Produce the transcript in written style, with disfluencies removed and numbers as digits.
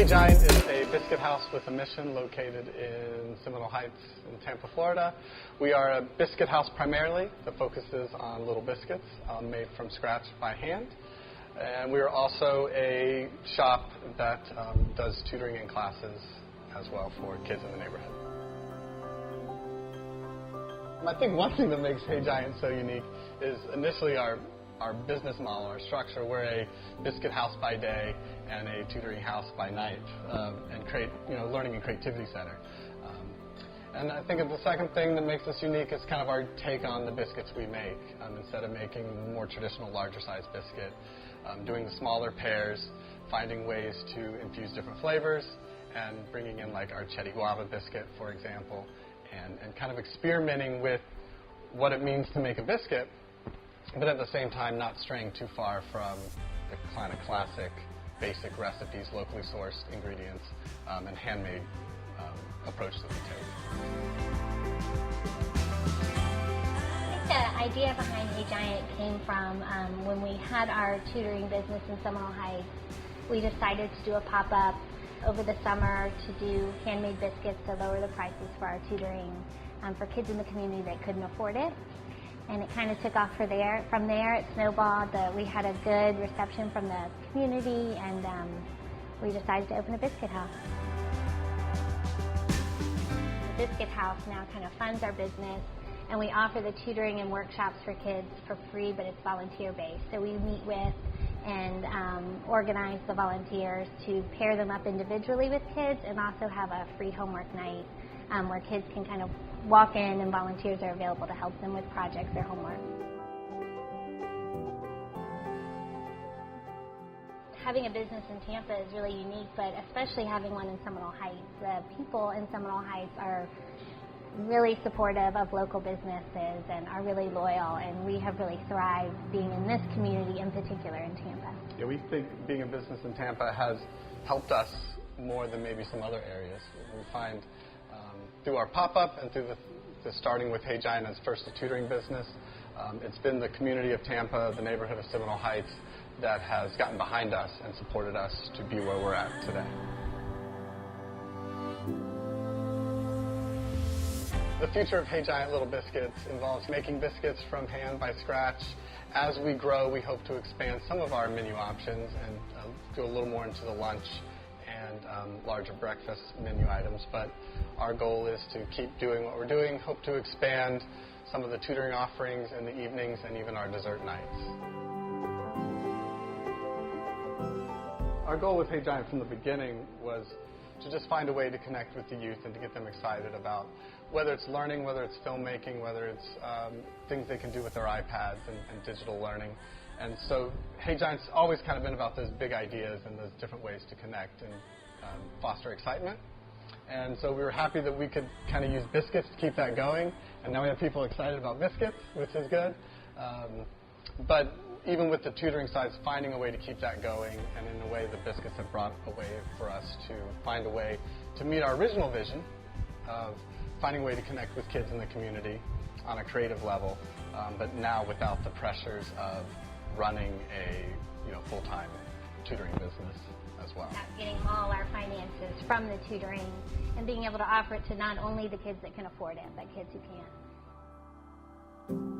Giant is a biscuit house with a mission located in Seminole Heights in Tampa, Florida. We are a biscuit house primarily that focuses on little biscuits made from scratch by hand. And we are also a shop that does tutoring and classes as well for kids in the neighborhood. I think one thing that makes Hey Giant so unique is initially our business model, our structure. We're a biscuit house by day and a tutoring house by night, and learning and creativity center. And I think the second thing that makes us unique is kind of our take on the biscuits we make. Instead of making more traditional, larger size biscuit, doing the smaller pairs, finding ways to infuse different flavors, and bringing in like our cherry guava biscuit, for example, and kind of experimenting with what it means to make a biscuit, but at the same time not straying too far from the kind of classic, basic recipes, locally sourced ingredients, and handmade approach that we take. I think the idea behind Hey Giant came from when we had our tutoring business in Seminole Heights. We decided to do a pop-up over the summer to do handmade biscuits to lower the prices for our tutoring for kids in the community that couldn't afford it. And it kind of took off from there. It snowballed. We had a good reception from the community, and we decided to open a biscuit house. The biscuit house now kind of funds our business, and we offer the tutoring and workshops for kids for free, but it's volunteer-based. So we meet with and organize the volunteers to pair them up individually with kids, and also have a free homework night where kids can kind of walk in and volunteers are available to help them with projects or homework. Having a business in Tampa is really unique, but especially having one in Seminole Heights. The people in Seminole Heights are really supportive of local businesses and are really loyal, and we have really thrived being in this community in particular in Tampa. Yeah, we think being a business in Tampa has helped us more than maybe some other areas. We find through our pop-up and through the starting with Hey Giant as first a tutoring business, it's been the community of Tampa, the neighborhood of Seminole Heights, that has gotten behind us and supported us to be where we're at today. The future of Hey Giant Little Biscuits involves making biscuits from hand by scratch. As we grow, we hope to expand some of our menu options and go a little more into the lunch and larger breakfast menu items. But our goal is to keep doing what we're doing, hope to expand some of the tutoring offerings in the evenings and even our dessert nights. Our goal with Hey Giant from the beginning was to just find a way to connect with the youth and to get them excited about whether it's learning, whether it's filmmaking, whether it's things they can do with their iPads and digital learning. And so Hey Giant's always kind of been about those big ideas and those different ways to connect and foster excitement. And so we were happy that we could kind of use biscuits to keep that going. And now we have people excited about biscuits, which is good. But even with the tutoring side, finding a way to keep that going, and in a way the biscuits have brought a way for us to find a way to meet our original vision of finding a way to connect with kids in the community on a creative level, but now without the pressures of running a full-time tutoring business as well. Getting all our finances from the tutoring and being able to offer it to not only the kids that can afford it, but kids who can't.